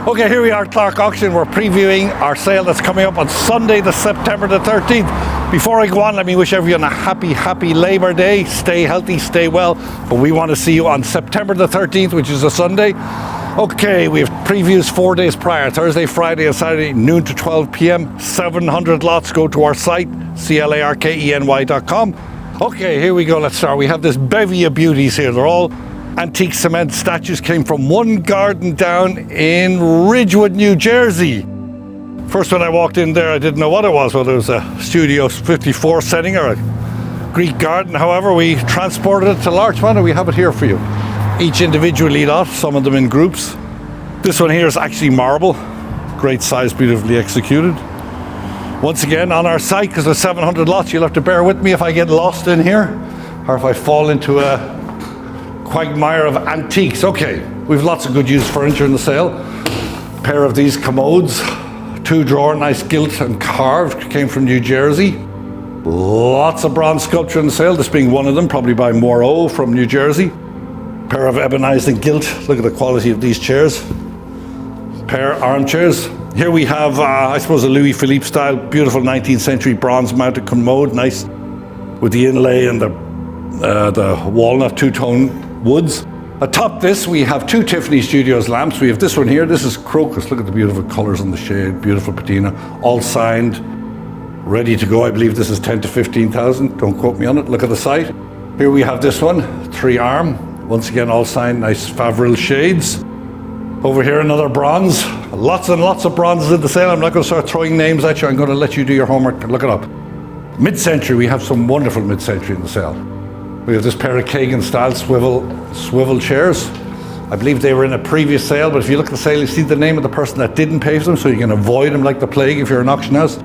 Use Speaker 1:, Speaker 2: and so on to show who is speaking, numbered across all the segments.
Speaker 1: Okay, here we are at Clark Auction. We're previewing our sale that's coming up on Sunday, the September the 13th. Before I go on, let me wish everyone a happy Labor Day. Stay healthy, stay well. But we want to see you on September the 13th, which is a Sunday. Okay, we have previews 4 days prior, Thursday, Friday and Saturday, noon to 12 p.m. 700 lots. Go to our site, clarkeny.com. Okay, here we go. Let's start. We have this bevy of beauties here. They're all antique cement statues, came from one garden down in Ridgewood, New Jersey. First when I walked in there, I didn't know what it was, whether it was a Studio 54 setting or a Greek garden. However, we transported it to Larchmont and we have it here for you. Each individually lot, some of them in groups. This one here is actually marble. Great size, beautifully executed. Once again, on our site, because there's 700 lots, you'll have to bear with me if I get lost in here or if I fall into a quagmire of antiques. Okay, we've lots of good used furniture in the sale. Pair of these commodes, 2-drawer, nice gilt and carved, came from New Jersey. Lots of bronze sculpture in the sale, this being one of them, probably by Morano from New Jersey. Pair of ebonized and gilt. Look at the quality of these chairs. Pair armchairs. Here we have, I suppose, a Louis Philippe style, beautiful 19th century bronze mounted commode, nice with the inlay and the walnut two-tone woods. Atop this, we have 2 Tiffany Studios lamps. We have this one here. This is crocus. Look at the beautiful colors on the shade. Beautiful patina. All signed, ready to go. I believe this is 10 to 15,000. Don't quote me on it. Look at the site. Here we have this one, 3-arm. Once again, all signed. Nice Favril shades. Over here, another bronze. Lots and lots of bronzes in the sale. I'm not going to start throwing names at you. I'm going to let you do your homework and look it up. Mid-century. We have some wonderful mid-century in the sale. We have this pair of Kagan style swivel chairs. I believe they were in a previous sale, but if you look at the sale, you see the name of the person that didn't pay for them, so you can avoid them like the plague if you're an auction house.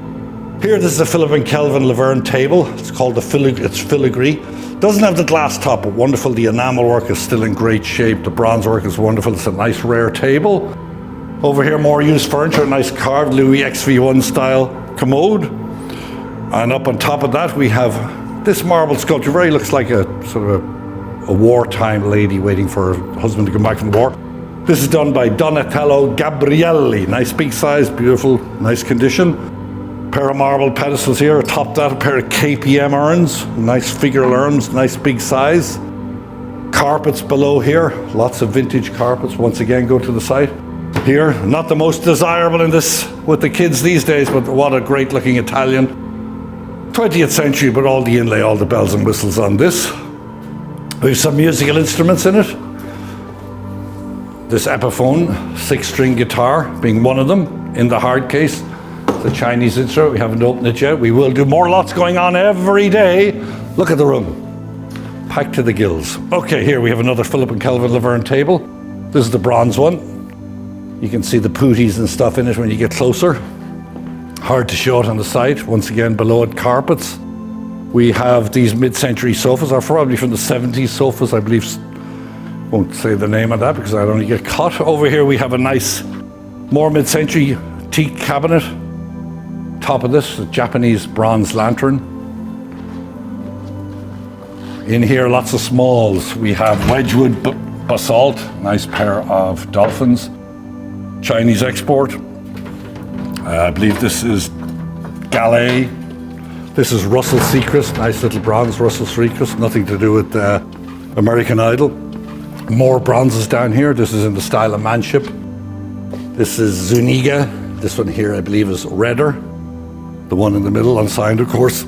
Speaker 1: Here, this is a Phillip and Kelvin Laverne table. It's called it's filigree. Doesn't have the glass top, but wonderful. The enamel work is still in great shape. The bronze work is wonderful. It's a nice rare table. Over here, more used furniture, nice carved Louis XV1 style commode. And up on top of that, we have this marble sculpture. Very looks like a sort of a wartime lady waiting for her husband to come back from the war. This is done by Donatello Gabrielli. Nice big size, beautiful, nice condition. Pair of marble pedestals here. Atop that, a pair of KPM urns. Nice figural urns, nice big size. Carpets below here. Lots of vintage carpets. Once again, go to the site. Here, not the most desirable in this with the kids these days, but what a great looking Italian. 20th century, but all the inlay, all the bells and whistles on this. We have some musical instruments in it. This Epiphone 6-string guitar being one of them in the hard case. It's a Chinese instrument. We haven't opened it yet. We will do more lots going on every day. Look at the room. Packed to the gills. Okay, here we have another Phillip and Kelvin Laverne table. This is the bronze one. You can see the putties and stuff in it when you get closer. Hard to show it on the site. Once again, below it, carpets. We have these mid-century sofas, are probably from the 70s sofas, I believe. Won't say the name of that because I'd only get cut. Over here we have a nice, more mid-century teak cabinet. Top of this, a Japanese bronze lantern. In here, lots of smalls. We have Wedgwood basalt, nice pair of dolphins. Chinese export. I believe this is Gallet. This is Russell Seacrest, nice little bronze Russell Seacrest, nothing to do with American Idol. More bronzes down here. This is in the style of manship. This is Zuniga. This one here, I believe, is Redder. The one in the middle, unsigned, of course.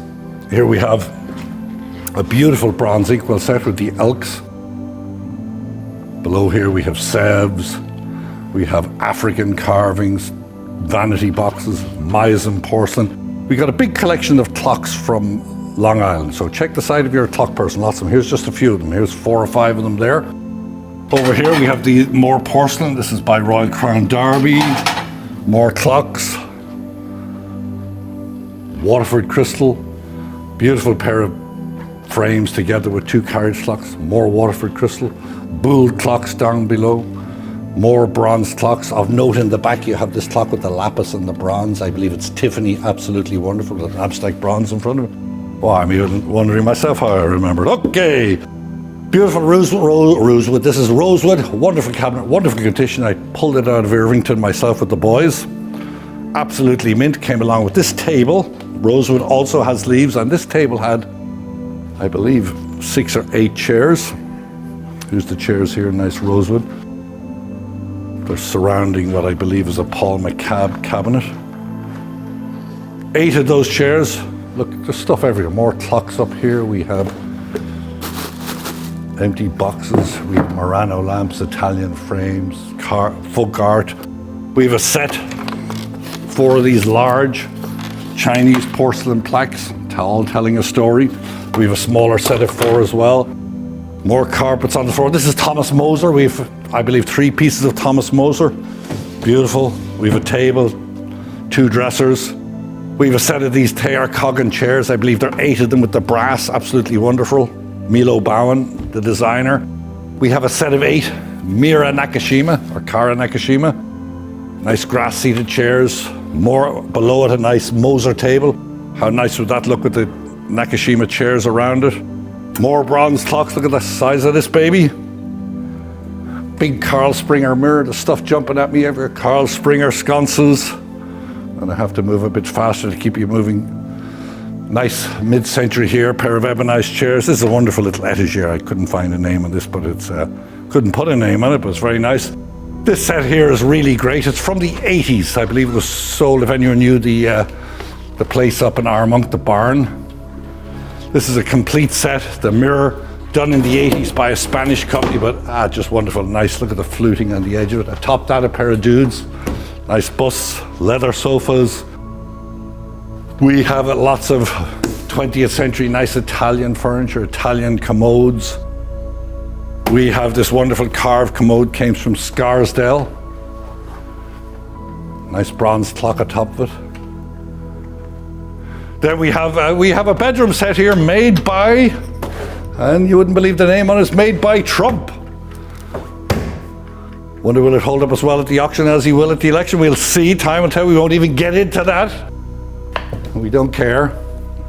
Speaker 1: Here we have a beautiful bronze inkwell set with the Elks. Below here we have Sevres. We have African carvings, vanity boxes, Meissen porcelain. We got a big collection of clocks from Long Island, so check the site if you're a clock person. Lots of them. Here's just a few of them. Here's 4 or 5 of them there. Over here we have the more porcelain. This is by Royal Crown Derby. More clocks. Waterford crystal. Beautiful pair of frames together with 2 carriage clocks. More Waterford crystal. Buhl clocks down below. More bronze clocks. Of note in the back, you have this clock with the lapis and the bronze. I believe it's Tiffany, absolutely wonderful, with an abstract bronze in front of it. Oh, I'm even wondering myself how I remembered. Okay, Beautiful rosewood. This is rosewood, wonderful cabinet, wonderful condition. I pulled it out of Irvington myself with the boys. Absolutely mint. Came along with this table. Rosewood also has leaves, and this table had, I believe, 6 or 8 chairs. Here's the chairs here, nice rosewood. They're surrounding what I believe is a Paul McCabe cabinet. 8 of those chairs. Look, there's stuff everywhere. More clocks up here. We have empty boxes. We have Morano lamps, Italian frames, folk art. We have a set, 4 of these large Chinese porcelain plaques, all telling a story. We have a smaller set of 4 as well. More carpets on the floor. This is Thomas Moser. We have, I believe, 3 pieces of Thomas Moser. Beautiful. We have a table, 2 dressers. We have a set of these Tear Coggan chairs. I believe there are 8 of them with the brass. Absolutely wonderful. Milo Bowen, the designer. We have a set of 8 Mira Nakashima, or Kara Nakashima. Nice grass-seated chairs. More below it, a nice Moser table. How nice would that look with the Nakashima chairs around it? More bronze clocks. Look at the size of this baby. Big Carl Springer mirror. The stuff jumping at me everywhere. Carl Springer sconces. And I have to move a bit faster to keep you moving. Nice mid-century here, pair of ebonized chairs. This is a wonderful little etagere. I couldn't find a name on this, but it's couldn't put a name on it, but it's very nice. This set here is really great. It's from the 80s. I believe it was sold, if anyone knew the place up in Armonk, the barn. This is a complete set. The mirror done in the 80s by a Spanish company, but just wonderful. Nice. Look at the fluting on the edge of it. Atop that, a pair of dudes. Nice busts, leather sofas. We have lots of 20th century nice Italian furniture, Italian commodes. We have this wonderful carved commode, came from Scarsdale. Nice bronze clock atop of it. Then we have a bedroom set here made by, and you wouldn't believe the name on it, it's made by Trump. Wonder will it hold up as well at the auction as he will at the election? We'll see, time will tell. We won't even get into that. We don't care.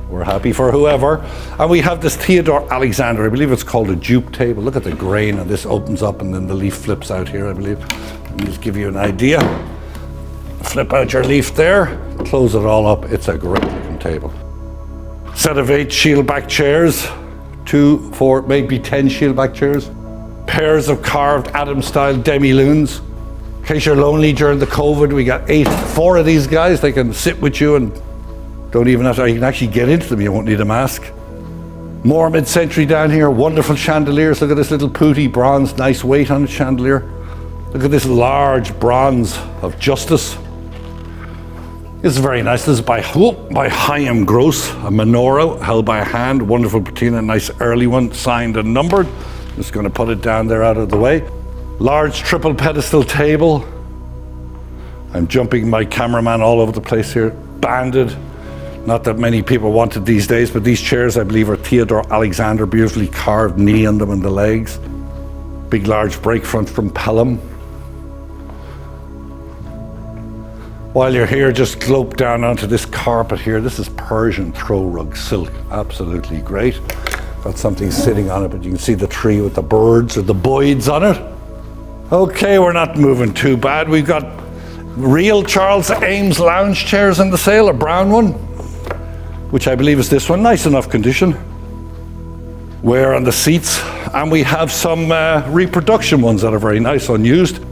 Speaker 1: We're happy for whoever. And we have this Theodore Alexander. I believe it's called a dupe table. Look at the grain, and this opens up and then the leaf flips out here, I believe. Let me just give you an idea. Flip out your leaf there, close it all up. It's a great looking table. Set of 8 shield-back chairs. 2, 4, maybe 10 shield-back chairs. Pairs of carved Adam-style demi-lunes. In case you're lonely during the COVID, we got 4 of these guys. They can sit with you and don't even have to, you can actually get into them, you won't need a mask. More mid-century down here, wonderful chandeliers. Look at this little pooty bronze, nice weight on the chandelier. Look at this large bronze of Justice. This is very nice. This is by Chaim Gross, a menorah held by a hand, wonderful patina, nice early one, signed and numbered. Just going to put it down there out of the way. Large triple pedestal table. I'm jumping my cameraman all over the place here. Banded. Not that many people want it these days, but these chairs, I believe, are Theodore Alexander, beautifully carved knee on them and the legs. Big, large break front from Pelham. While you're here, just glope down onto this carpet here. This is Persian throw rug silk. Absolutely great. Got something sitting on it, but you can see the tree with the birds or the boids on it. Okay, we're not moving too bad. We've got real Charles Ames lounge chairs in the sale, a brown one, which I believe is this one. Nice enough condition. Wear on the seats. And we have some reproduction ones that are very nice, unused.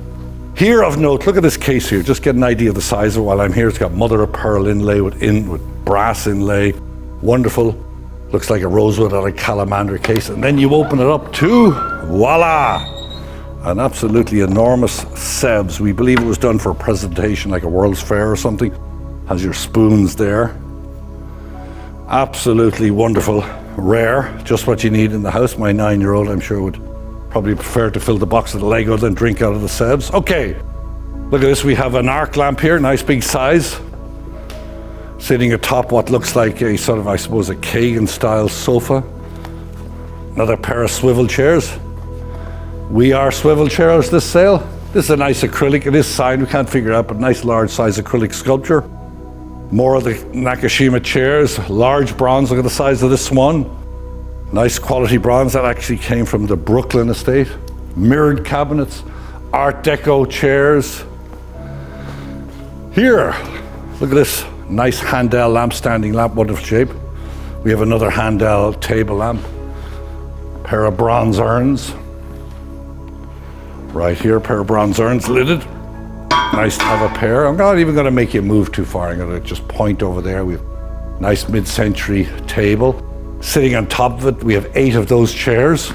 Speaker 1: Here of note, look at this case here. Just get an idea of the size of it while I'm here. It's got mother of pearl inlay with brass inlay. Wonderful. Looks like a rosewood or a calamander case. And then you open it up to, voila! An absolutely enormous Sebs. We believe it was done for a presentation like a World's Fair or something. Has your spoons there. Absolutely wonderful. Rare. Just what you need in the house. My 9-year-old, I'm sure, would probably prefer to fill the box with Lego than drink out of the Sebs. Okay. Look at this. We have an arc lamp here. Nice big size. Sitting atop what looks like a sort of, I suppose, a Kagan-style sofa. Another pair of swivel chairs. We are swivel chairs this sale. This is a nice acrylic. It is signed, we can't figure it out, but nice large size acrylic sculpture. More of the Nakashima chairs, large bronze, look at the size of this one. Nice quality bronze that actually came from the Brooklyn estate. Mirrored cabinets, Art Deco chairs. Here, look at this nice Handel lamp, standing lamp, wonderful shape. We have another Handel table lamp. Pair of bronze urns. Right here, pair of bronze urns, lidded. Nice to have a pair. I'm not even going to make you move too far. I'm going to just point over there. We have nice mid-century table. Sitting on top of it, we have 8 of those chairs.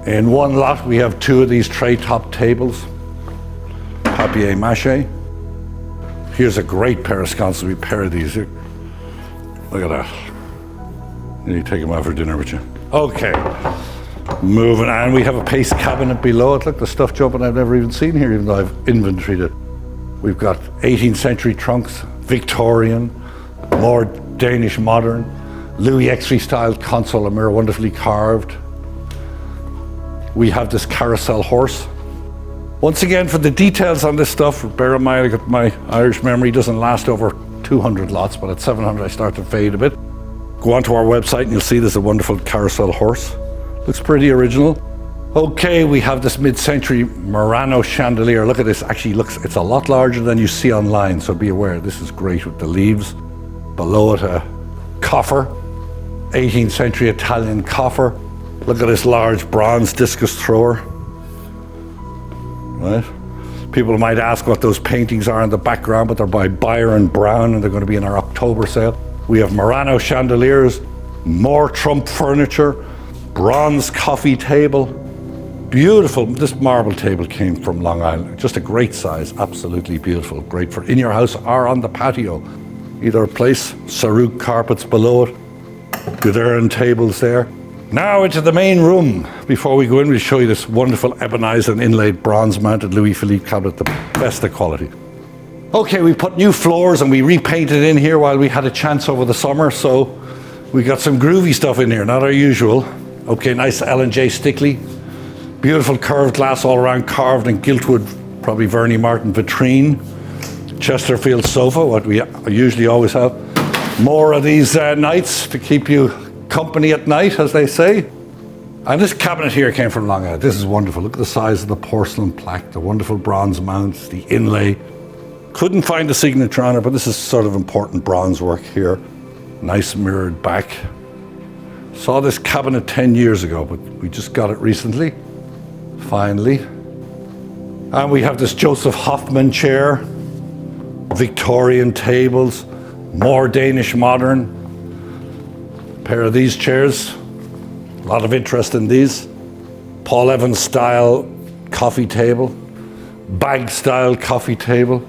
Speaker 1: In one lot, we have 2 of these tray top tables. Papier-mâché. Here's a great pair of sconces. We pair of these here. Look at that. You need to take them out for dinner with you. Okay. Moving on, we have a paste cabinet below it. Look, the stuff jumping I've never even seen here, even though I've inventoried it. We've got 18th century trunks, Victorian, more Danish modern, Louis XV style console and mirror, wonderfully carved. We have this carousel horse. Once again, for the details on this stuff, bear in mind that my Irish memory doesn't last over 200 lots, but at 700 I start to fade a bit. Go onto our website and you'll see there's a wonderful carousel horse. Looks pretty original. Okay, we have this mid-century Morano chandelier. Look at this, actually it's a lot larger than you see online, so be aware, this is great with the leaves. Below it, a coffer, 18th century Italian coffer. Look at this large bronze discus thrower. Right? People might ask what those paintings are in the background, but they're by Byron Brown and they're going to be in our October sale. We have Morano chandeliers, more Trump furniture, bronze coffee table. Beautiful. This marble table came from Long Island. Just a great size, absolutely beautiful. Great for in your house or on the patio. Either place, Saruk carpets below it, Gourd tables there. Now into the main room. Before we go in, we'll show you this wonderful ebonized and inlaid bronze mounted Louis Philippe cabinet, the best of quality. Okay, we put new floors and we repainted in here while we had a chance over the summer, so we got some groovy stuff in here, not our usual. Okay, nice L&J Stickley. Beautiful curved glass all around, carved in giltwood, probably Verney Martin vitrine. Chesterfield sofa, what we usually always have. More of these knights to keep you company at night, as they say. And this cabinet here came from Long Island. This is wonderful. Look at the size of the porcelain plaque, the wonderful bronze mounts, the inlay. Couldn't find the signature on it, but this is sort of important bronze work here. Nice mirrored back. Saw this cabinet 10 years ago, but we just got it recently, finally. And we have this Joseph Hoffman chair, Victorian tables, more Danish modern. A pair of these chairs, a lot of interest in these. Paul Evans style coffee table, bag style coffee table,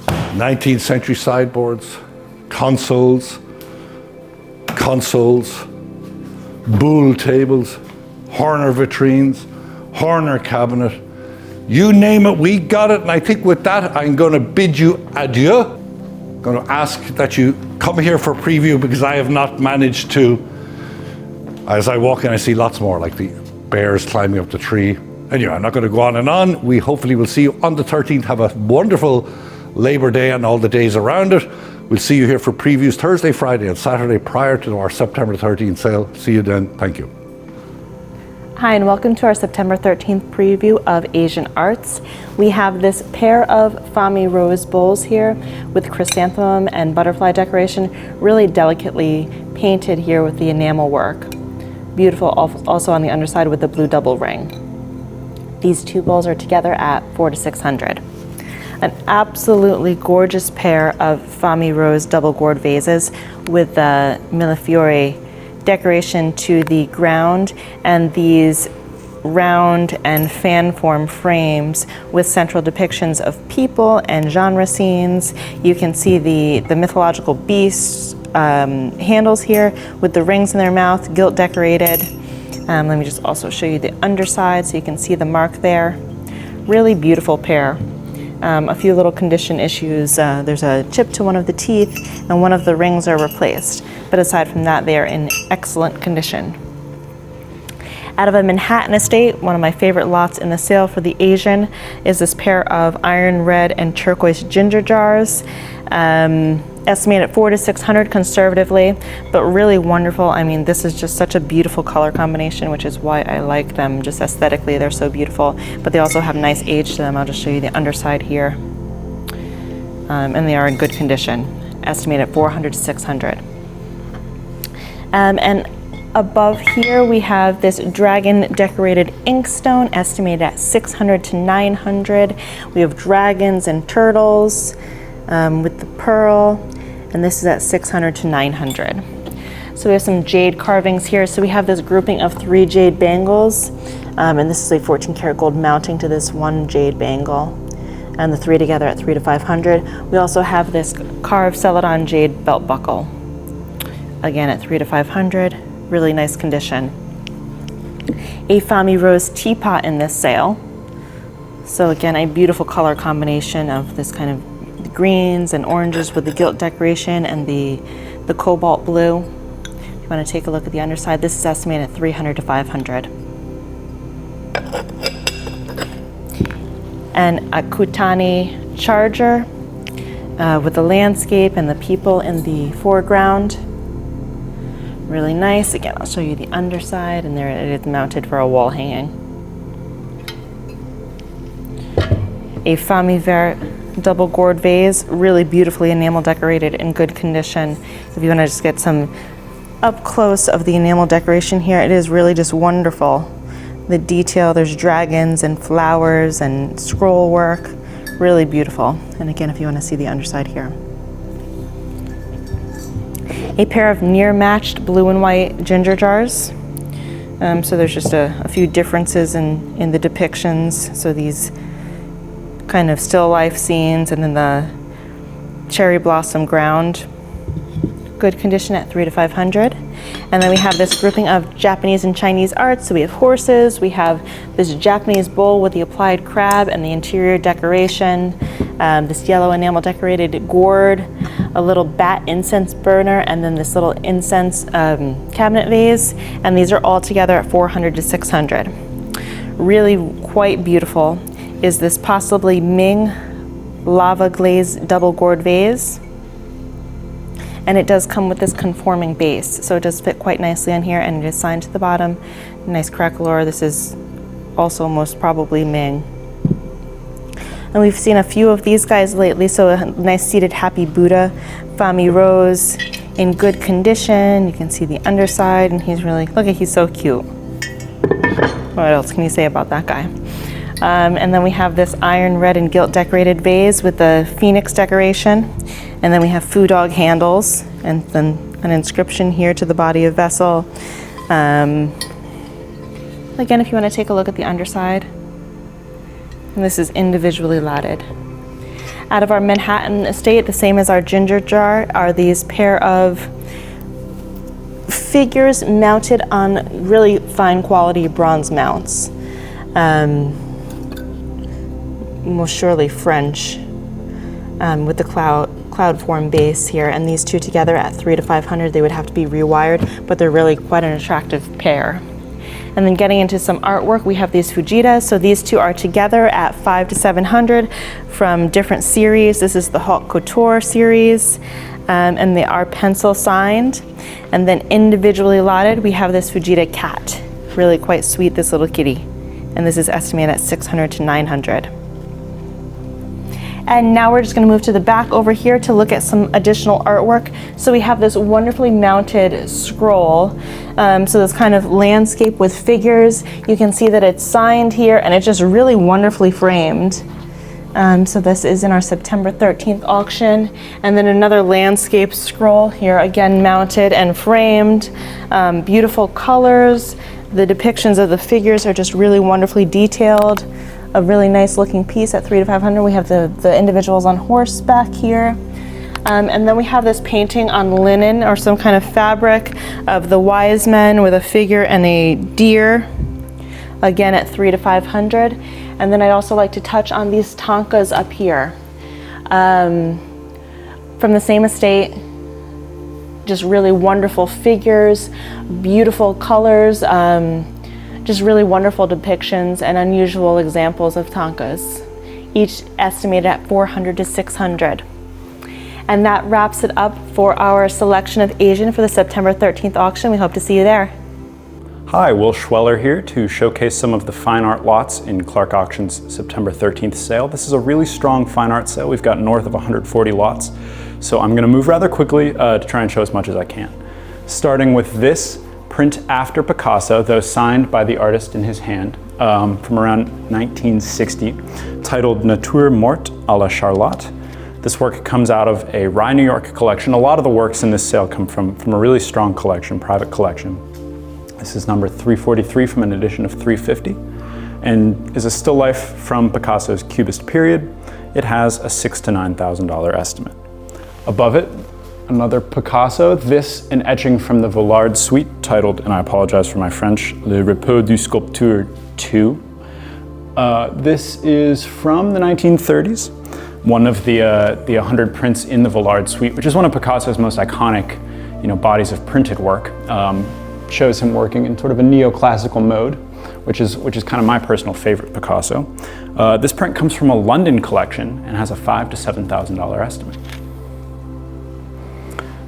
Speaker 1: 19th century sideboards, consoles, Boule tables, Horner vitrines, Horner cabinet. You name it, we got it. And I think with that, I'm going to bid you adieu. I'm going to ask that you come here for a preview because I have not managed to. As I walk in, I see lots more, like the bears climbing up the tree. Anyway, I'm not going to go on and on. We hopefully will see you on the 13th. Have a wonderful Labor Day and all the days around it. We'll see you here for previews Thursday, Friday, and Saturday prior to our September 13th sale. See you then. Thank you.
Speaker 2: Hi, and welcome to our September 13th preview of Asian Arts. We have this pair of Fami rose bowls here with chrysanthemum and butterfly decoration, really delicately painted here with the enamel work. Beautiful also on the underside with the blue double ring. These two bowls are together at $400 to $600. An absolutely gorgeous pair of Fami Rose double gourd vases with the Millefiori decoration to the ground and these round and fan form frames with central depictions of people and genre scenes. You can see the mythological beasts handles here with the rings in their mouth, gilt decorated. Let me just also show you the underside so you can see the mark there. Really beautiful pair. A few little condition issues. There's a chip to one of the teeth and one of the rings are replaced. But aside from that, they are in excellent condition. Out of a Manhattan estate, one of my favorite lots in the sale for the Asian is this pair of iron red and turquoise ginger jars. Estimated at $400 to $600 conservatively, but really wonderful. I mean, this is just such a beautiful color combination, which is why I like them. Just aesthetically, they're so beautiful, but they also have nice age to them. I'll just show you the underside here. And they are in good condition, estimated at $400 to $600. And above here we have this dragon decorated inkstone, estimated at $600 to $900. We have dragons and turtles with the pearl, and this is at $600 to $900. So we have some jade carvings here. So we have this grouping of 3 jade bangles, and this is a 14 karat gold mounting to this 1 jade bangle, and the 3 together at $300 to $500. We also have this carved celadon jade belt buckle, again at $300 to $500. Really nice condition. A Fami Rose teapot in this sale. So again, a beautiful color combination of this kind of greens and oranges with the gilt decoration and the cobalt blue. If you want to take a look at the underside, this is estimated at $300 to $500. And a Kutani charger with the landscape and the people in the foreground. Really nice. Again, I'll show you the underside, and there it is mounted for a wall hanging. A Fami Vert double gourd vase, really beautifully enamel decorated in good condition. If you want to just get some up close of the enamel decoration here, it is really just wonderful. The detail, there's dragons and flowers and scroll work, really beautiful. And again, if you want to see the underside here. A pair of near matched blue and white ginger jars. So there's just a few differences in the depictions. So these kind of still life scenes, and then the cherry blossom ground. Good condition at $300 to $500. And then we have this grouping of Japanese and Chinese art. So we have horses, we have this Japanese bowl with the applied crab and the interior decoration, this yellow enamel decorated gourd, a little bat incense burner, and then this little incense cabinet vase. And these are all together at $400 to $600. Really quite beautiful is this possibly Ming lava glazed double gourd vase. And it does come with this conforming base, so it does fit quite nicely on here, and it is signed to the bottom. Nice craquelure. This is also most probably Ming. And we've seen a few of these guys lately, so a nice seated Happy Buddha, Fami Rose, in good condition. You can see the underside, and he's really, look at, he's so cute. What else can you say about that guy? And then we have this iron red and gilt decorated vase with the phoenix decoration. And then we have foo dog handles, and then an inscription here to the body of vessel. Again, if you want to take a look at the underside, and this is individually latted. Out of our Manhattan estate, the same as our ginger jar, are these pair of figures mounted on really fine quality bronze mounts. Most surely French, with the cloud form base here, and these two together at $300 to $500. They would have to be rewired, but they're really quite an attractive pair. And then getting into some artwork, we have these Fujitas. So these two are together at $500 to $700 from different series. This is the Haute Couture series, and they are pencil signed. And then individually lotted, we have this Fujita cat. Really quite sweet, this little kitty. And this is estimated at $600 to $900. And now we're just going to move to the back over here to look at some additional artwork. So we have this wonderfully mounted scroll. So this kind of landscape with figures. You can see that it's signed here, and it's just really wonderfully framed. So this is in our September 13th auction. And then another landscape scroll here, again mounted and framed. Beautiful colors. The depictions of the figures are just really wonderfully detailed. A really nice looking piece at $300 to $500. We have the individuals on horseback here. And then we have this painting on linen or some kind of fabric of the wise men with a figure and a deer, again at $300 to $500. And then I'd also like to touch on these Tonkas up here. From the same estate, just really wonderful figures, beautiful colors, Just really wonderful depictions and unusual examples of tankas, each estimated at 400 to 600. And that wraps it up for our selection of Asian for the September 13th auction. We hope to see you there.
Speaker 3: Hi, Will Schweller here to showcase some of the fine art lots in Clark Auction's September 13th sale. This is a really strong fine art sale. We've got north of 140 lots, so I'm going to move rather quickly to try and show as much as I can. Starting with this print after Picasso, though signed by the artist in his hand, from around 1960, titled Nature Morte à la Charlotte. This work comes out of a Rye, New York collection. A lot of the works in this sale come from a really strong collection, private collection. This is number 343 from an edition of 350 and is a still life from Picasso's Cubist period. It has a $6,000 to $9,000 estimate. Above it, another Picasso, this an etching from the Vollard suite titled, and I apologize for my French, Le Repos du Sculpteur 2. This is from the 1930s, one of the 100 prints in the Vollard suite, which is one of Picasso's most iconic, bodies of printed work. Shows him working in sort of a neoclassical mode, which is kind of my personal favorite Picasso. This print comes from a London collection and has a $5,000 to $7,000 estimate.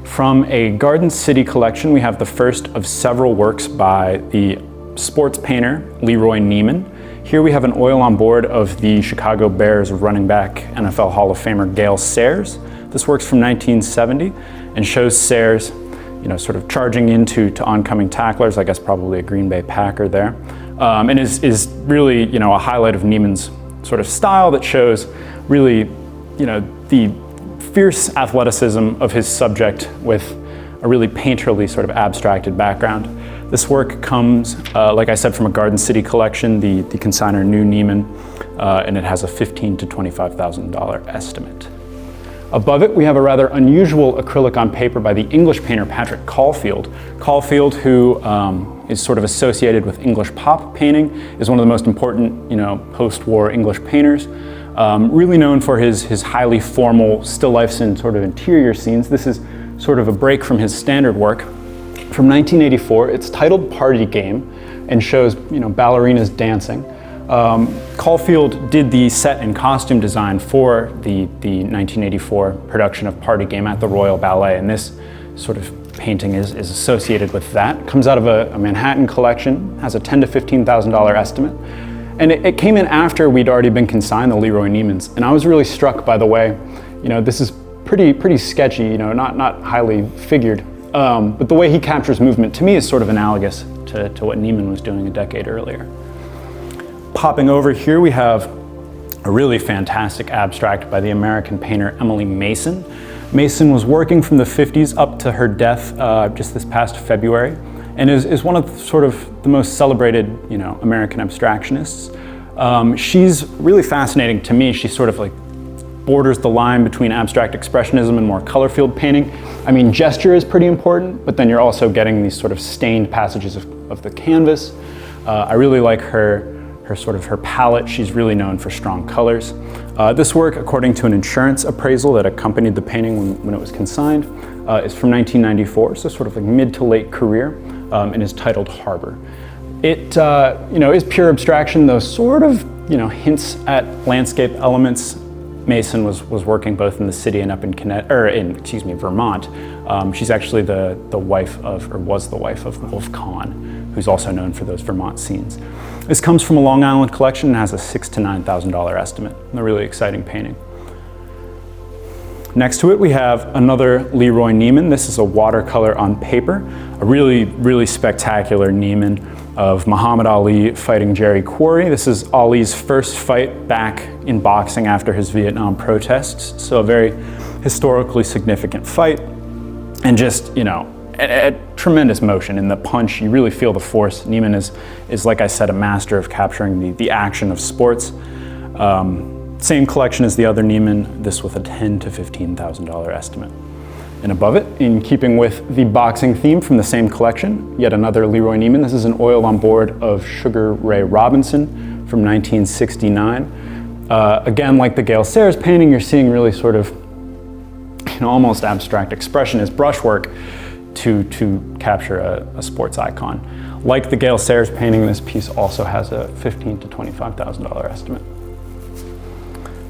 Speaker 3: From a Garden City collection, we have the first of several works by the sports painter Leroy Neiman. Here we have an oil on board of the Chicago Bears running back NFL Hall of Famer Gale Sayers. This work's from 1970 and shows Sayers sort of charging into oncoming tacklers, I guess probably a Green Bay Packer there, and is really, a highlight of Neiman's sort of style that shows really, the fierce athleticism of his subject with a really painterly sort of abstracted background. This work comes, like I said, from a Garden City collection. The consignor knew Neiman, and it has a $15,000 to $25,000 estimate. Above it, we have a rather unusual acrylic on paper by the English painter Patrick Caulfield. Caulfield, who is sort of associated with English pop painting, is one of the most important, post-war English painters. Really known for his highly formal still lifes and sort of interior scenes. This is sort of a break from his standard work. From 1984, it's titled Party Game and shows, ballerinas dancing. Caulfield did the set and costume design for the 1984 production of Party Game at the Royal Ballet, and this sort of painting is associated with that. Comes out of a Manhattan collection, has a $10,000 to $15,000 estimate, and it came in after we'd already been consigned the Leroy Neimans, and I was really struck by the way, this is pretty sketchy, not highly figured, but the way he captures movement to me is sort of analogous to what Neiman was doing a decade earlier. Popping over here, we have a really fantastic abstract by the American painter Emily Mason. Mason was working from the 50s up to her death just this past February, and is one of sort of the most celebrated, American abstractionists. She's really fascinating to me. She sort of like borders the line between abstract expressionism and more color-filled painting. I mean, gesture is pretty important, but then you're also getting these sort of stained passages of the canvas. I really like her palette. She's really known for strong colors. This work, according to an insurance appraisal that accompanied the painting when it was consigned, is from 1994, so sort of like mid to late career, and is titled Harbor. It is pure abstraction, though sort of hints at landscape elements. Mason was working both in the city and up in Vermont. She's actually was the wife of Wolf Kahn, who's also known for those Vermont scenes. This comes from a Long Island collection and has a $6,000 to $9,000 estimate. A really exciting painting. Next to it, we have another Leroy Neiman. This is a watercolor on paper, a really spectacular Neiman of Muhammad Ali fighting Jerry Quarry. This is Ali's first fight back in boxing after his Vietnam protests, so a very historically significant fight, and just, a tremendous motion in the punch. You really feel the force. Neiman is like I said, a master of capturing the action of sports. Same collection as the other Neiman, this with a $10,000 to $15,000 estimate. And above it, in keeping with the boxing theme from the same collection, yet another Leroy Neiman. This is an oil on board of Sugar Ray Robinson from 1969. Again, like the Gale Sayers painting, you're seeing really sort of almost abstract expressionist brushwork to capture a sports icon. Like the Gail Sayers painting, this piece also has a $15,000 to $25,000 estimate.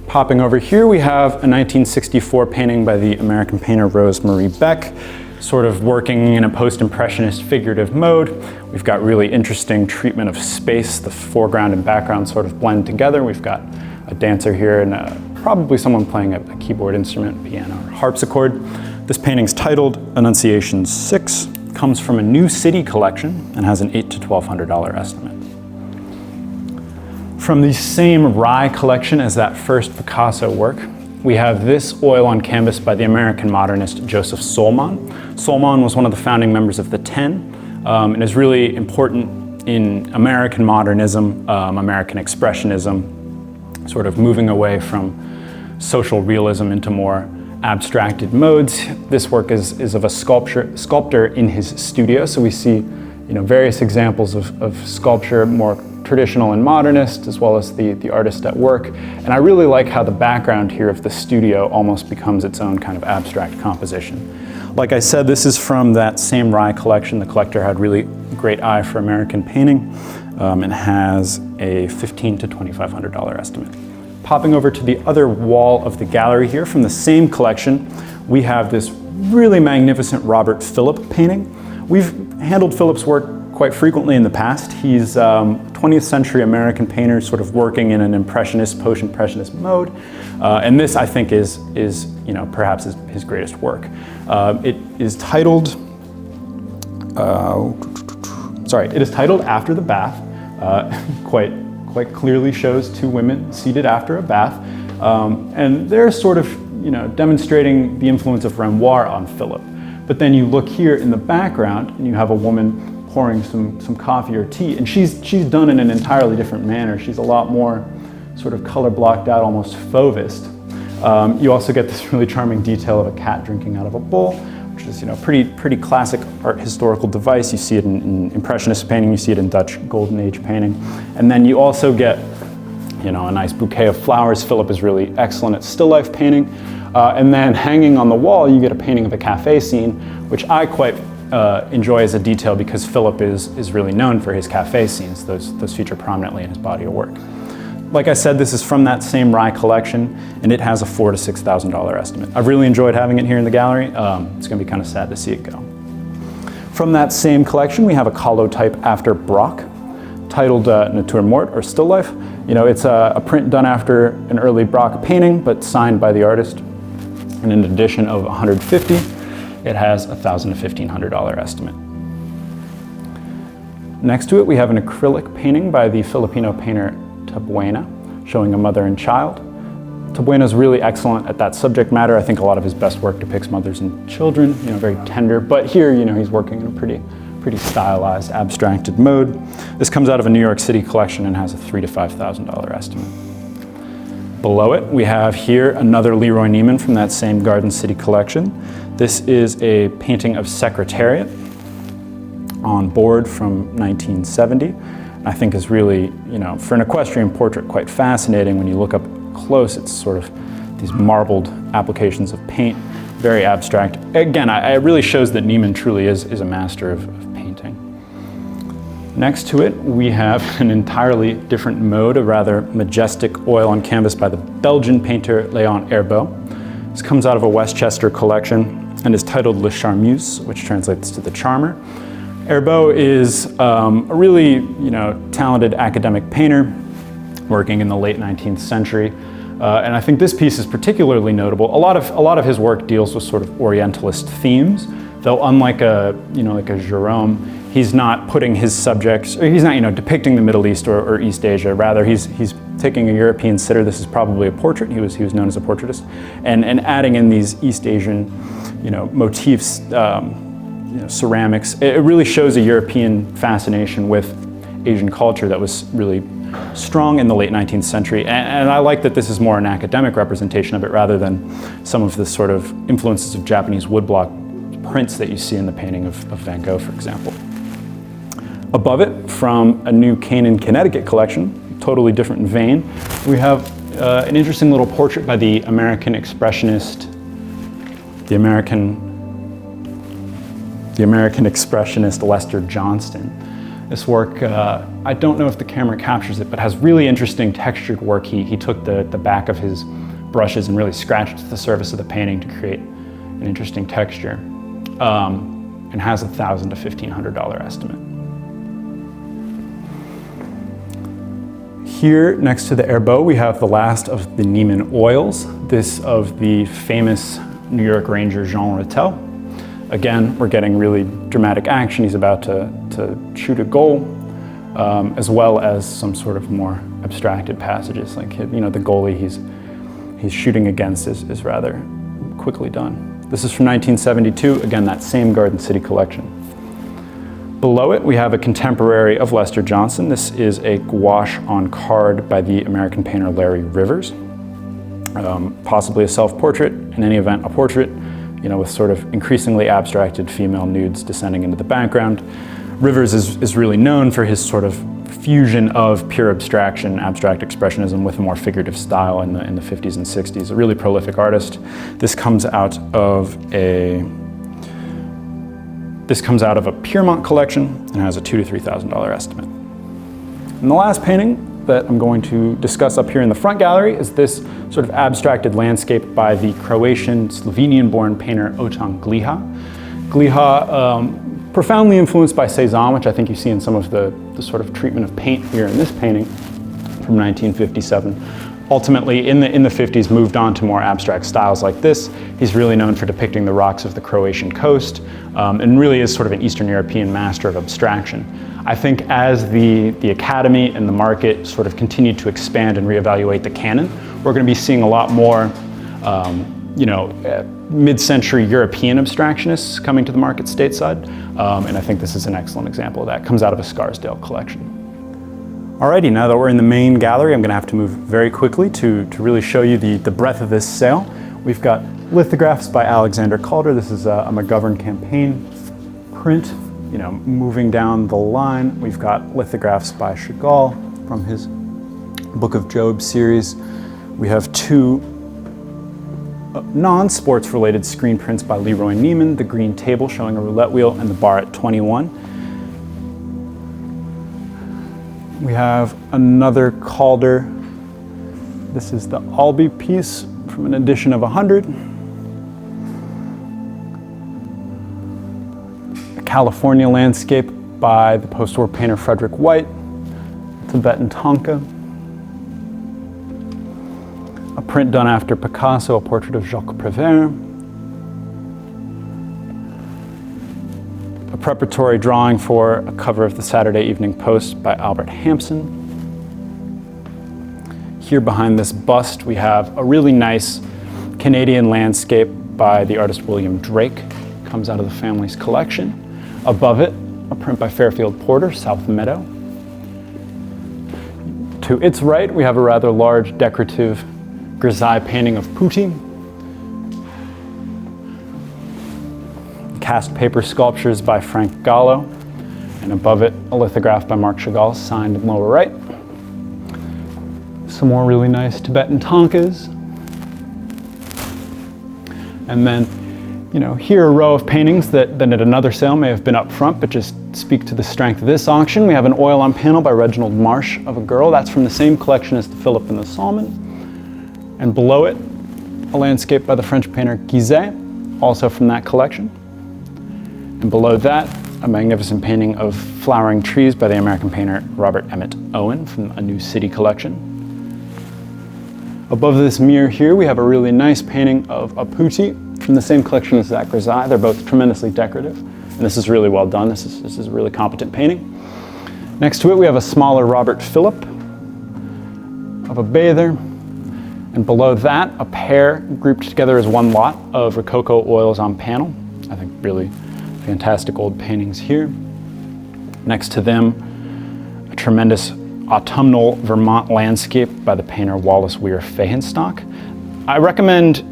Speaker 3: Popping over here, we have a 1964 painting by the American painter Rose Marie Beck, sort of working in a post-impressionist figurative mode. We've got really interesting treatment of space. The foreground and background sort of blend together. We've got a dancer here and probably someone playing a keyboard instrument, piano or harpsichord. This painting's titled Annunciation 6, comes from a New City collection and has an $800 to $1,200 estimate. From the same Rye collection as that first Picasso work, we have this oil on canvas by the American modernist Joseph Solman. Solman was one of the founding members of the Ten and is really important in American modernism, American expressionism, sort of moving away from social realism into more abstracted modes. This work is of a sculptor in his studio, so we see various examples of sculpture, more traditional and modernist, as well as the artist at work. And I really like how the background here of the studio almost becomes its own kind of abstract composition. Like I said, this is from that same Rye collection. The collector had really great eye for American painting and has a $1,500 to $2,500 estimate. Popping over to the other wall of the gallery here from the same collection, we have this really magnificent Robert Phillip painting. We've handled Phillip's work quite frequently in the past. He's 20th century American painter sort of working in an impressionist, post-impressionist mode. And this, I think, is perhaps his greatest work. It is titled After the Bath. Quite clearly shows two women seated after a bath. And they're sort of, demonstrating the influence of Renoir on Phillip. But then you look here in the background and you have a woman pouring some coffee or tea, and she's done in an entirely different manner. She's a lot more sort of color blocked out, almost fauvist. You also get this really charming detail of a cat drinking out of a bowl, which is pretty classic art historical device. You see it in Impressionist painting, you see it in Dutch Golden Age painting, and then you also get a nice bouquet of flowers. Phillip is really excellent at still life painting, and then hanging on the wall you get a painting of a cafe scene, which I quite enjoy as a detail because Phillip is really known for his cafe scenes. Those feature prominently in his body of work. Like I said, this is from that same Rye collection, and it has a $4,000 to $6,000 estimate. I've really enjoyed having it here in the gallery. It's going to be kind of sad to see it go. From that same collection, we have a colotype after Brock, titled Nature Morte, or Still Life. It's a print done after an early Brock painting, but signed by the artist. And in an edition of 150, it has a $1,000 to $1,500 estimate. Next to it, we have an acrylic painting by the Filipino painter Tabuena, showing a mother and child. Tabuena is really excellent at that subject matter. I think a lot of his best work depicts mothers and children, very tender. But here, he's working in a pretty stylized, abstracted mode. This comes out of a New York City collection and has a $3,000 to $5,000 estimate. Below it, we have here another Leroy Neiman from that same Garden City collection. This is a painting of Secretariat on board from 1970. I think is really, for an equestrian portrait, quite fascinating. When you look up close, it's sort of these marbled applications of paint, very abstract. Again, it really shows that Neiman truly is a master of painting. Next to it, we have an entirely different mode, a rather majestic oil on canvas by the Belgian painter Léon Airbow. This comes out of a Westchester collection and is titled Le Charmeuse, which translates to the charmer. Airbow is a really, talented academic painter working in the late 19th century. And I think this piece is particularly notable. A lot of his work deals with sort of Orientalist themes, though unlike like a Jerome, he's not putting his subjects, or he's not, depicting the Middle East or East Asia. Rather, he's taking a European sitter. This is probably a portrait. He was known as a portraitist, and adding in these East Asian, motifs, ceramics. It really shows a European fascination with Asian culture that was really strong in the late 19th century. And I like that this is more an academic representation of it rather than some of the sort of influences of Japanese woodblock prints that you see in the painting of Van Gogh, for example. Above it, from a new Canaan, Connecticut collection, totally different vein, we have an interesting little portrait by the American expressionist, the American expressionist Lester Johnston. This work, I don't know if the camera captures it, but has really interesting textured work. He took the back of his brushes and really scratched the surface of the painting to create an interesting texture, and has a $1,000 to $1,500 estimate. Here, next to the Airbow, we have the last of the Neiman Oils. This of the famous New York Ranger Jean Rattel. Again, we're getting really dramatic action. He's about to shoot a goal, as well as some sort of more abstracted passages. Like, the goalie he's shooting against is rather quickly done. This is from 1972, again, that same Garden City collection. Below it, we have a contemporary of Lester Johnson. This is a gouache on card by the American painter Larry Rivers. Possibly a self-portrait, in any event, a portrait, with sort of increasingly abstracted female nudes descending into the background. Rivers is really known for his sort of fusion of pure abstraction, abstract expressionism with a more figurative style in the 50s and 60s. A really prolific artist. This comes out of a Piermont collection and has a $2,000 to $3,000 estimate. And the last painting that I'm going to discuss up here in the front gallery is this sort of abstracted landscape by the Croatian, Slovenian-born painter Otan Gliha. Gliha, profoundly influenced by Cezanne, which I think you see in some of the sort of treatment of paint here in this painting from 1957. Ultimately, in the 50s, moved on to more abstract styles like this. He's really known for depicting the rocks of the Croatian coast, and really is sort of an Eastern European master of abstraction. I think as the Academy and the market sort of continue to expand and reevaluate the canon, we're going to be seeing a lot more mid-century European abstractionists coming to the market stateside, and I think this is an excellent example of that. It comes out of a Scarsdale collection. Alrighty, now that we're in the main gallery, I'm going to have to move very quickly to really show you the breadth of this sale. We've got lithographs by Alexander Calder. This is a McGovern campaign print, moving down the line. We've got lithographs by Chagall from his Book of Job series. We have two non-sports related screen prints by Leroy Neiman, the green table showing a roulette wheel and the bar at 21. We have another Calder. This is the Albee piece from an edition of 100. A California landscape by the post-war painter Frederick White, Tibetan Tonka. A print done after Picasso, a portrait of Jacques Prévert. A preparatory drawing for a cover of the Saturday Evening Post by Albert Hampson. Here behind this bust, we have a really nice Canadian landscape by the artist William Drake. Comes out of the family's collection. Above it, a print by Fairfield Porter, South Meadow. To its right, we have a rather large decorative grisaille painting of Petite. Cast paper sculptures by Frank Gallo, and above it, a lithograph by Marc Chagall, signed in lower right. Some more really nice Tibetan Tonkas. And then, here a row of paintings that at another sale may have been up front, but just speak to the strength of this auction. We have an oil on panel by Reginald Marsh of a girl. That's from the same collection as the Phillip and the Salmon. And below it, a landscape by the French painter Guizet, also from that collection. And below that, a magnificent painting of flowering trees by the American painter Robert Emmett Owen from a New City collection. Above this mirror here, we have a really nice painting of a Petite from the same collection as that grisaille. They're both tremendously decorative, and this is really well done. This is a really competent painting. Next to it, we have a smaller Robert Phillip of a bather. And below that, a pair grouped together as one lot of Rococo oils on panel. I think really fantastic old paintings here. Next to them, a tremendous autumnal Vermont landscape by the painter Wallace Weir Fahrenstock. I recommend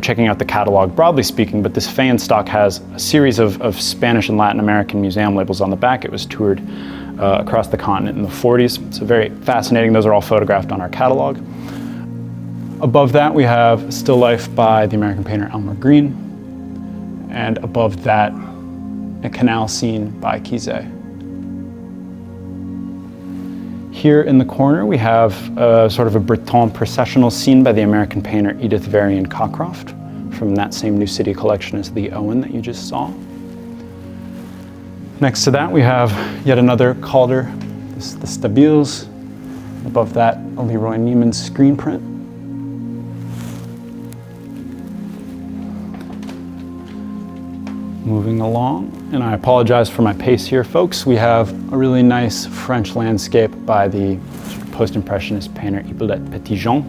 Speaker 3: checking out the catalog broadly speaking, but this Fahrenstock has a series of Spanish and Latin American museum labels on the back. It was toured across the continent in the 40s. So very fascinating. Those are all photographed on our catalog. Above that, we have Still Life by the American painter Elmer Green. And above that, a canal scene by Guizet. Here in the corner, we have sort of a Breton processional scene by the American painter Edith Varian Cockcroft from that same New City collection as the Owen that you just saw. Next to that, we have yet another Calder, the Stabiles. Above that, a Leroy Neiman screen print. Moving along, and I apologize for my pace here, folks. We have a really nice French landscape by the post-impressionist painter Hippolyte Petit-Jean,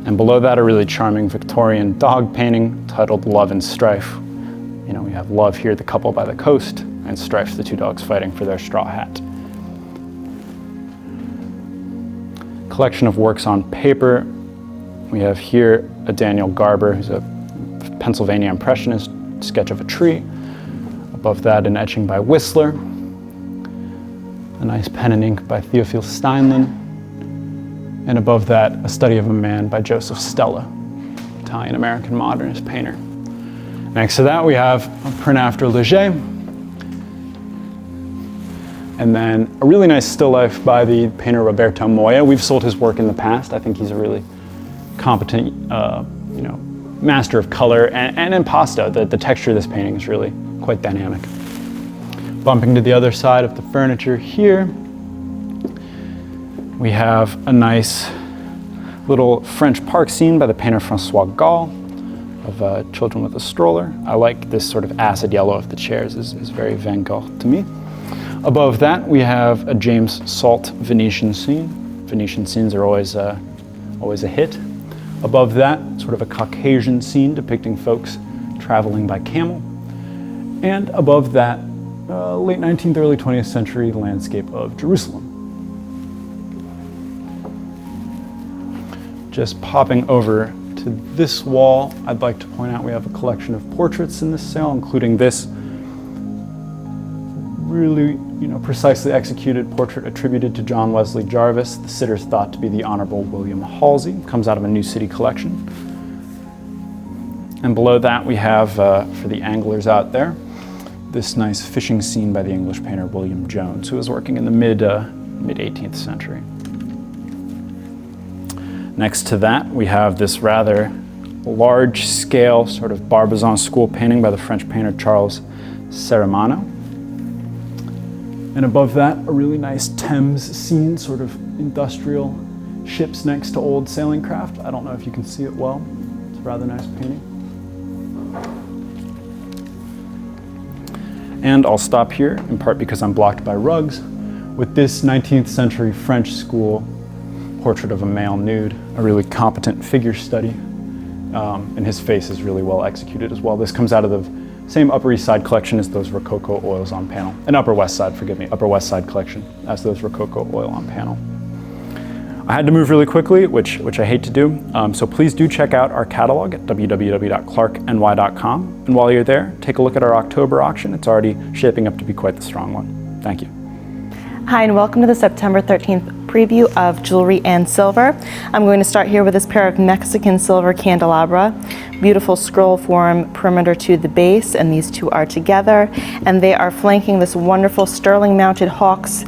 Speaker 3: and below that a really charming Victorian dog painting titled Love and Strife. You know, we have Love here, the couple by the coast, and Strife, the two dogs fighting for their straw hat. Collection of works on paper. We have here a Daniel Garber, who's a Pennsylvania Impressionist, sketch of a tree. Above that, an etching by Whistler. A nice pen and ink by Theophile Steinlen. And above that, a study of a man by Joseph Stella, Italian-American modernist painter. Next to that, we have a print after Leger. And then a really nice still life by the painter Roberto Moya. We've sold his work in the past. I think he's a really competent, master of color and impasto. The texture of this painting is really quite dynamic. Bumping to the other side of the furniture here, we have a nice little French park scene by the painter Francois Gall of Children with a Stroller. I like this sort of acid yellow of the chairs, is very Van Gogh to me. Above that, we have a James Salt Venetian scene. Venetian scenes are always a hit. Above that, sort of a Caucasian scene depicting folks traveling by camel. And above that, late 19th, early 20th century landscape of Jerusalem. Just popping over to this wall, I'd like to point out we have a collection of portraits in this sale, including this really, precisely executed portrait attributed to John Wesley Jarvis, the sitter thought to be the Honorable William Halsey. Comes out of a New City collection. And below that we have, for the anglers out there, this nice fishing scene by the English painter William Jones, who was working in the mid-18th century. Next to that, we have this rather large-scale sort of Barbizon school painting by the French painter Charles Seremano. And above that, a really nice Thames scene, sort of industrial ships next to old sailing craft. I don't know if you can see it well. It's a rather nice painting. And I'll stop here, in part because I'm blocked by rugs, with this 19th century French school portrait of a male nude, a really competent figure study. And his face is really well executed as well. This comes out of the same Upper East Side collection as those Rococo oils on panel. And Upper West Side, forgive me, Upper West Side collection as those Rococo oil on panel. I had to move really quickly, which I hate to do, so please do check out our catalog at www.clarkny.com. And while you're there, take a look at our October auction. It's already shaping up to be quite the strong one. Thank you.
Speaker 2: Hi, and welcome to the September 13th preview of Jewelry and Silver. I'm going to start here with this pair of Mexican silver candelabra. Beautiful scroll form perimeter to the base, and these two are together, and they are flanking this wonderful sterling mounted Hawks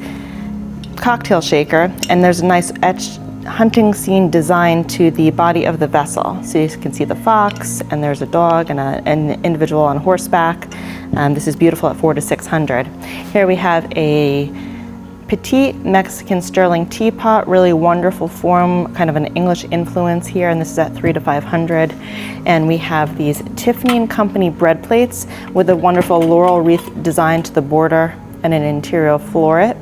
Speaker 2: cocktail shaker, and there's a nice etched hunting scene designed to the body of the vessel. So you can see the fox, and there's a dog and an individual on horseback. This is beautiful at $400 to $600. Here we have a Petite Mexican sterling teapot, really wonderful form, kind of an English influence here, and this is at $300 to $500. And we have these Tiffany and Company bread plates with a wonderful laurel wreath design to the border and an interior floret.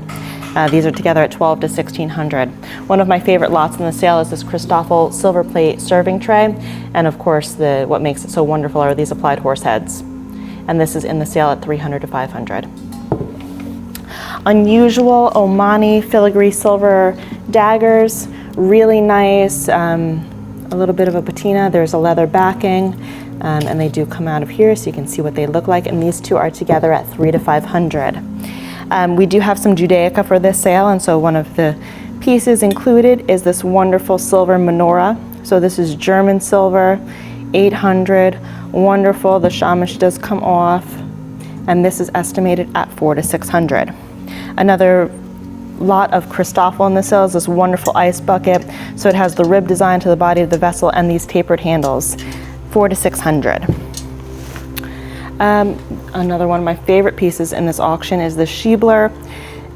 Speaker 2: These are together at $1,200 to $1,600. One of my favorite lots in the sale is this Christoffel silver plate serving tray, and of course what makes it so wonderful are these applied horse heads. And this is in the sale at $300 to $500. Unusual Omani filigree silver daggers, really nice, a little bit of a patina. There's a leather backing, and they do come out of here so you can see what they look like, and these two are together at $300 to $500. We do have some Judaica for this sale, and so one of the pieces included is this wonderful silver menorah. So this is German silver, $800, wonderful. The shamash does come off, and this is estimated at $400 to $600. Another lot of Christoffel in the sales, this wonderful ice bucket. So it has the rib design to the body of the vessel and these tapered handles, 400 to 600. Another one of my favorite pieces in this auction is the Schiebler.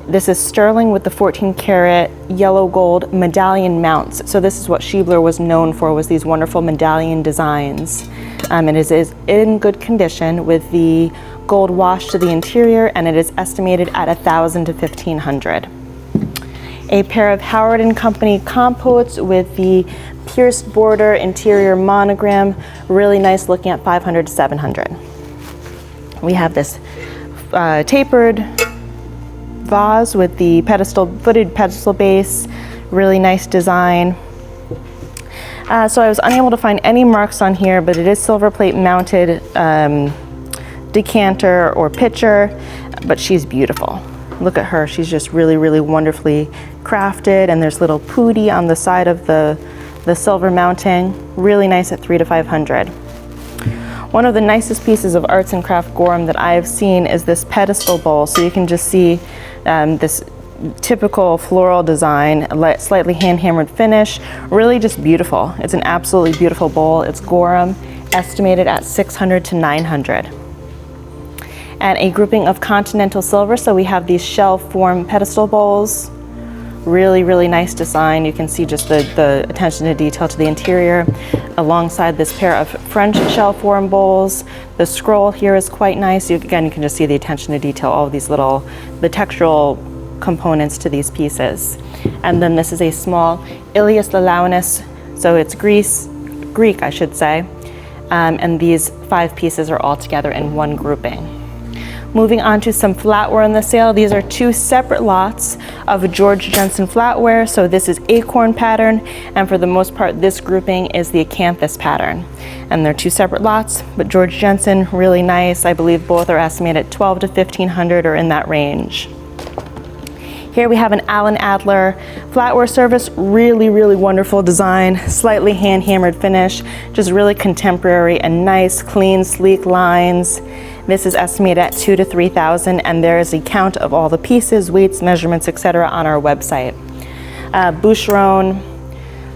Speaker 2: This is sterling with the 14 karat yellow gold medallion mounts. So this is what Schiebler was known for, was these wonderful medallion designs. It is in good condition with the gold wash to the interior, and it is estimated at 1,000 to 1,500. A pair of Howard & Company compotes with the pierced border interior monogram, really nice looking, at 500 to 700. We have this tapered vase with the footed pedestal base, really nice design. So I was unable to find any marks on here, but it is silver plate mounted decanter or pitcher, but she's beautiful. Look at her, she's just really, really wonderfully crafted, and there's little pooty on the side of the silver mounting, really nice at 300 to 500. One of the nicest pieces of arts and craft Gorham that I have seen is this pedestal bowl. So you can just see this typical floral design, slightly hand-hammered finish, really just beautiful. It's an absolutely beautiful bowl. It's Gorham, estimated at 600 to 900. And a grouping of continental silver. So we have these shell form pedestal bowls. Really, really nice design. You can see just the attention to detail to the interior alongside this pair of French shell form bowls. The scroll here is quite nice. Again, you can just see the attention to detail, all of these the textural components to these pieces. And then this is a small Ilias Lalaonis, so it's Greek, I should say. And these 5 pieces are all together in one grouping. Moving on to some flatware in the sale. These are 2 separate lots of George Jensen flatware. So this is acorn pattern, and for the most part, this grouping is the acanthus pattern. And they're 2 separate lots, but George Jensen, really nice. I believe both are estimated at 12 to 1,500 or in that range. Here we have an Allen Adler flatware service, really, really wonderful design, slightly hand-hammered finish, just really contemporary and nice, clean, sleek lines. This is estimated at 2,000 to 3,000, and there is a count of all the pieces, weights, measurements, etc. on our website. Boucheron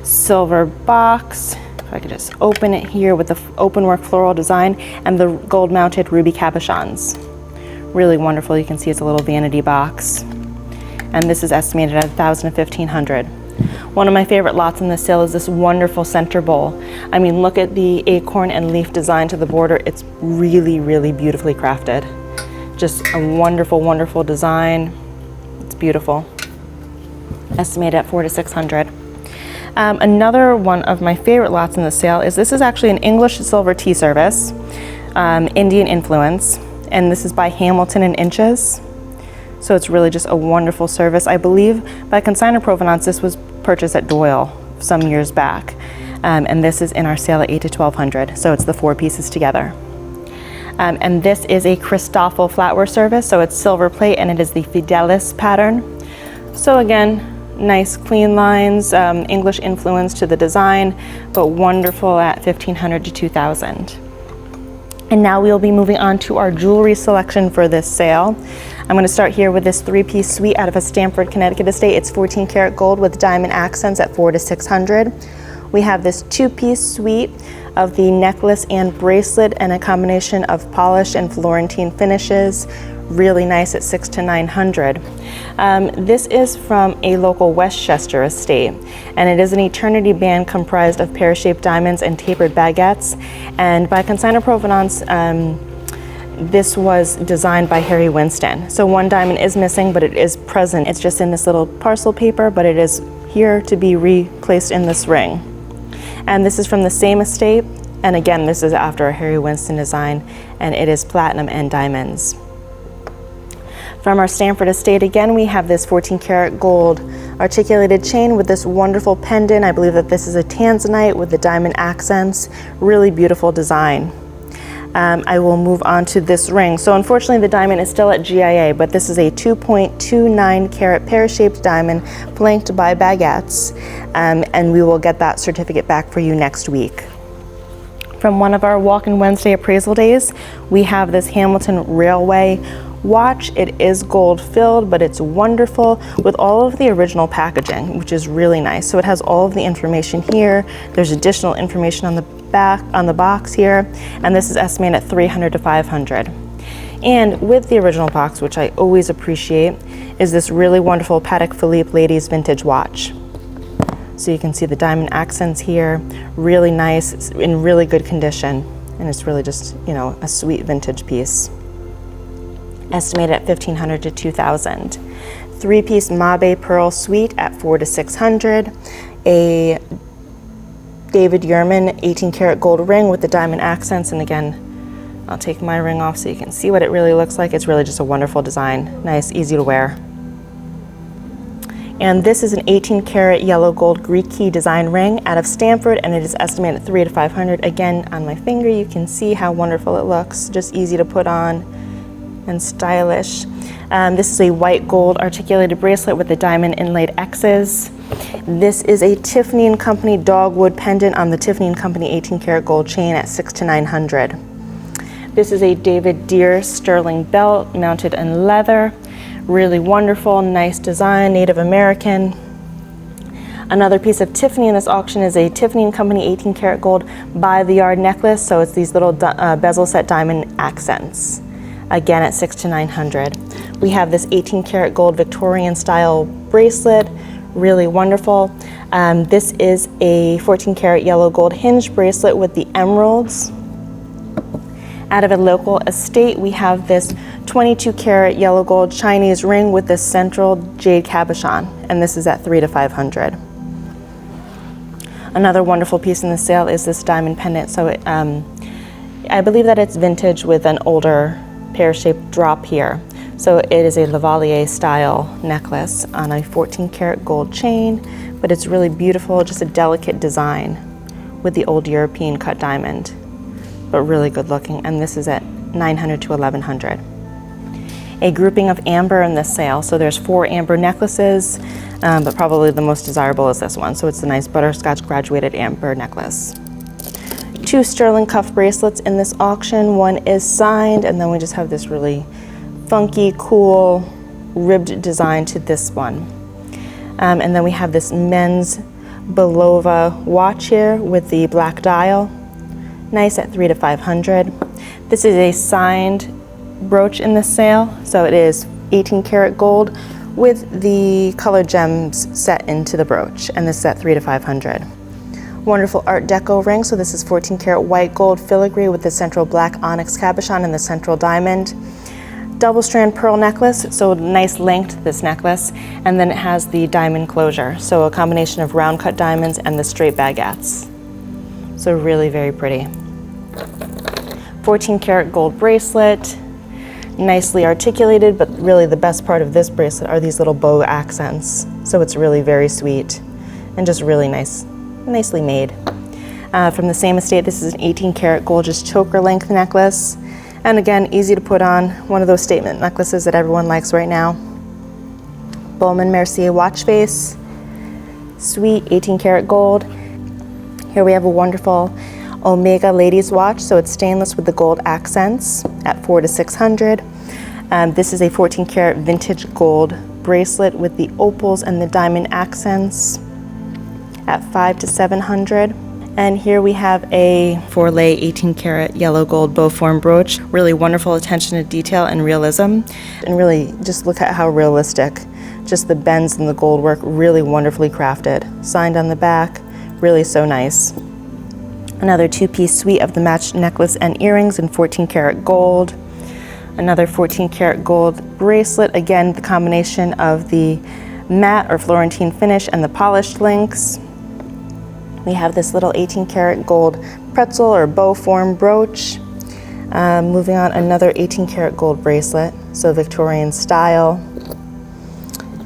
Speaker 2: Silver Box, if I could just open it here with the openwork floral design, and the gold-mounted ruby cabochons. Really wonderful. You can see it's a little vanity box. And this is estimated at 1,000 to 1,500. One of my favorite lots in this sale is this wonderful center bowl. I mean, look at the acorn and leaf design to the border. It's really, really beautifully crafted. Just a wonderful, wonderful design. It's beautiful. Estimated at 400 to 600. Another one of my favorite lots in the sale is this is actually an English silver tea service, Indian influence, and this is by Hamilton and Inches. So it's really just a wonderful service. I believe by Consignor Provenance, this was purchased at Doyle some years back. And this is in our sale at 800 to 1,200. So it's the 4 pieces together. And this is a Christoffel flatware service. So it's silver plate, and it is the Fidelis pattern. So again, nice clean lines, English influence to the design, but wonderful at 1,500 to 2,000. And now we'll be moving on to our jewelry selection for this sale. I'm going to start here with this 3-piece suite out of a Stamford, Connecticut estate. It's 14 karat gold with diamond accents at 400 to 600. We have this 2-piece suite of the necklace and bracelet, and a combination of polished and Florentine finishes. Really nice at 600 to 900. This is from a local Westchester estate, and it is an eternity band comprised of pear-shaped diamonds and tapered baguettes. And by Consignor Provenance, this was designed by Harry Winston. So one diamond is missing, but it is present. It's just in this little parcel paper, but it is here to be replaced in this ring. And this is from the same estate. And again, this is after a Harry Winston design, and it is platinum and diamonds. From our Stamford estate, again, we have this 14 karat gold articulated chain with this wonderful pendant. I believe that this is a tanzanite with the diamond accents. Really beautiful design. I will move on to this ring. So unfortunately, the diamond is still at GIA, but this is a 2.29 karat pear-shaped diamond flanked by baguettes, and we will get that certificate back for you next week. From one of our Walk-in Wednesday appraisal days, we have this Hamilton Railway watch. It is gold filled, but it's wonderful with all of the original packaging, which is really nice. So it has all of the information here. There's additional information on the back, on the box here, and this is estimated at $300 to $500. And with the original box, which I always appreciate, is this really wonderful Patek Philippe ladies vintage watch. So you can see the diamond accents here, really nice, it's in really good condition, and it's really just, you know, a sweet vintage piece. Estimated at $1,500 to $2,000. 3-piece Mabe pearl suite at $400 to $600. A David Yurman 18 karat gold ring with the diamond accents, and again, I'll take my ring off so you can see what it really looks like. It's really just a wonderful design, nice, easy to wear. And this is an 18 karat yellow gold Greek key design ring out of Stanford, and it is estimated at $300 to $500. Again, on my finger, you can see how wonderful it looks, just easy to put on and stylish. This is a white gold articulated bracelet with the diamond inlaid X's. This is a Tiffany & Company dogwood pendant on the Tiffany & Company 18 karat gold chain at $600 to $900. This is a David Deere sterling belt mounted in leather. Really wonderful, nice design, Native American. Another piece of Tiffany in this auction is a Tiffany & Company 18 karat gold by the yard necklace. So it's these little bezel set diamond accents. Again at $600 to $900. We have this 18 karat gold Victorian style bracelet, really wonderful. This is a 14 karat yellow gold hinge bracelet with the emeralds. Out of a local estate, we have this 22 karat yellow gold Chinese ring with this central jade cabochon, and this is at $300 to $500. Another wonderful piece in the sale is this diamond pendant. So I believe that it's vintage with an older pear-shaped drop here. So it is a Lavalier style necklace on a 14 karat gold chain, but it's really beautiful, just a delicate design with the old European cut diamond, but really good looking. And this is at $900 to $1,100. A grouping of amber in this sale. So there's 4 amber necklaces, but probably the most desirable is this one. So it's a nice butterscotch graduated amber necklace. 2 sterling cuff bracelets in this auction. One is signed, and then we just have this really funky, cool, ribbed design to this one. And then we have this men's Bulova watch here with the black dial. Nice at $300 to $500. This is a signed brooch in this sale. So it is 18 karat gold with the colored gems set into the brooch, and this is at $300 to $500. Wonderful Art Deco ring. So this is 14 karat white gold filigree with the central black onyx cabochon and the central diamond. Double strand pearl necklace, so nice length, this necklace, and then it has the diamond closure. So a combination of round cut diamonds and the straight baguettes. So really very pretty. 14 karat gold bracelet, nicely articulated, but really the best part of this bracelet are these little bow accents. So it's really very sweet and just really nice. Nicely made. From the same estate, this is an 18 karat gold just choker length necklace, and again, easy to put on, one of those statement necklaces that everyone likes right now. Bowman Mercier watch face, sweet 18 karat gold. Here we have a wonderful Omega ladies watch, so it's stainless with the gold accents at $400 to $600. This is a 14 karat vintage gold bracelet with the opals and the diamond accents at $500 to $700. And here we have a 4-lay 18 karat yellow gold bow form brooch. Really wonderful attention to detail and realism. And really just look at how realistic. Just the bends and the gold work, really wonderfully crafted. Signed on the back, really so nice. Another 2-piece suite of the matched necklace and earrings in 14 karat gold. Another 14 karat gold bracelet. Again, the combination of the matte or Florentine finish and the polished links. We have this little 18 karat gold pretzel or bow form brooch. Moving on, another 18 karat gold bracelet, so Victorian style.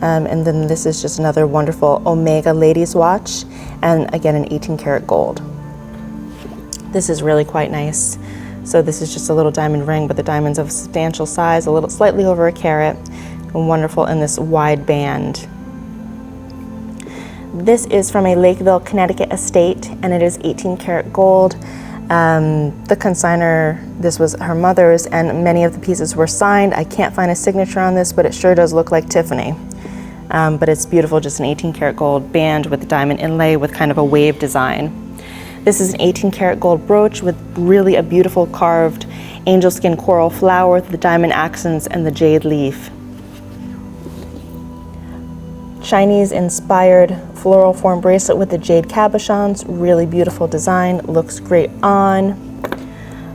Speaker 2: And then this is just another wonderful Omega ladies watch, and again an 18 karat gold. This is really quite nice. So this is just a little diamond ring, but the diamond's of substantial size, a little slightly over a carat, and wonderful in this wide band. This is from a Lakeville, Connecticut estate, and it is 18 karat gold. The consignor, this was her mother's, and many of the pieces were signed. I can't find a signature on this, but it sure does look like Tiffany. But it's beautiful, just an 18 karat gold band with a diamond inlay with kind of a wave design. This is an 18 karat gold brooch with really a beautiful carved angel skin coral flower with the diamond accents and the jade leaf. Chinese inspired floral form bracelet with the jade cabochons, really beautiful design, looks great on.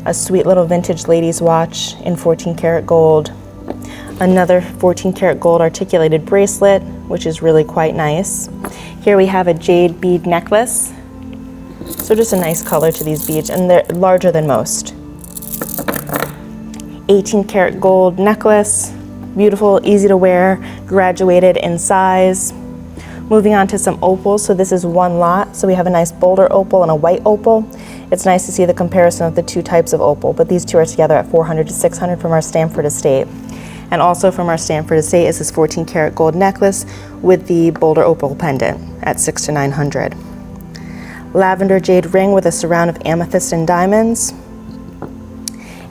Speaker 2: A sweet little vintage ladies watch in 14 karat gold. Another 14 karat gold articulated bracelet, which is really quite nice. Here we have a jade bead necklace. So just a nice color to these beads, and they're larger than most. 18 karat gold necklace, beautiful, easy to wear, graduated in size. Moving on to some opals, so this is one lot. So we have a nice boulder opal and a white opal. It's nice to see the comparison of the two types of opal, but these two are together at $400 to $600 from our Stamford estate. And also from our Stamford estate is this 14 karat gold necklace with the boulder opal pendant at $600 to $900. Lavender jade ring with a surround of amethyst and diamonds.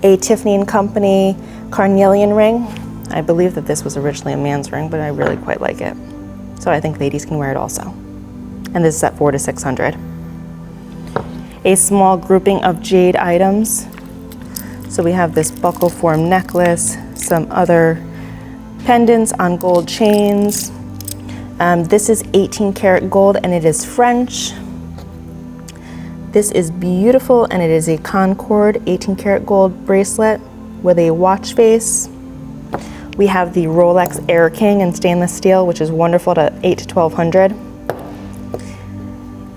Speaker 2: A Tiffany & Company Carnelian ring. I believe that this was originally a man's ring, but I really quite like it. So I think ladies can wear it also. And this is at $400 to $600. A small grouping of jade items. So we have this buckle form necklace, some other pendants on gold chains. This is 18 karat gold and it is French. This is beautiful and it is a Concord 18 karat gold bracelet with a watch face. We have the Rolex Air King in stainless steel, which is wonderful at $800 to $1,200.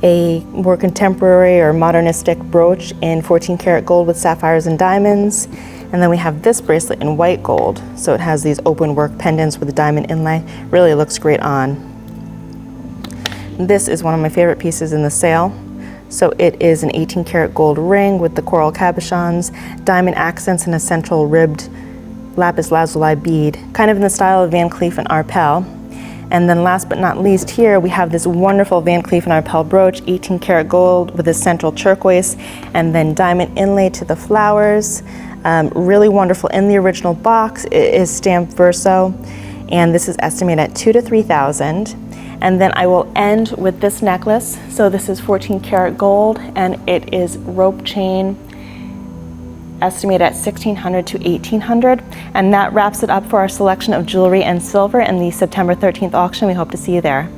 Speaker 2: A more contemporary or modernistic brooch in 14 karat gold with sapphires and diamonds. And then we have this bracelet in white gold. So it has these open work pendants with a diamond inlay. Really looks great on. This is one of my favorite pieces in the sale. So it is an 18 karat gold ring with the coral cabochons, diamond accents, and a central ribbed lapis lazuli bead, kind of in the style of Van Cleef & Arpels. And then last but not least here, we have this wonderful Van Cleef & Arpels brooch, 18 karat gold with a central turquoise, and then diamond inlay to the flowers. Really wonderful. In the original box, it is stamped verso, and this is estimated at $2,000 to $3,000. And then I will end with this necklace. So this is 14 karat gold, and it is rope chain, estimated at $1,600 to $1,800. And that wraps it up for our selection of jewelry and silver in the September 13th auction. We hope to see you there.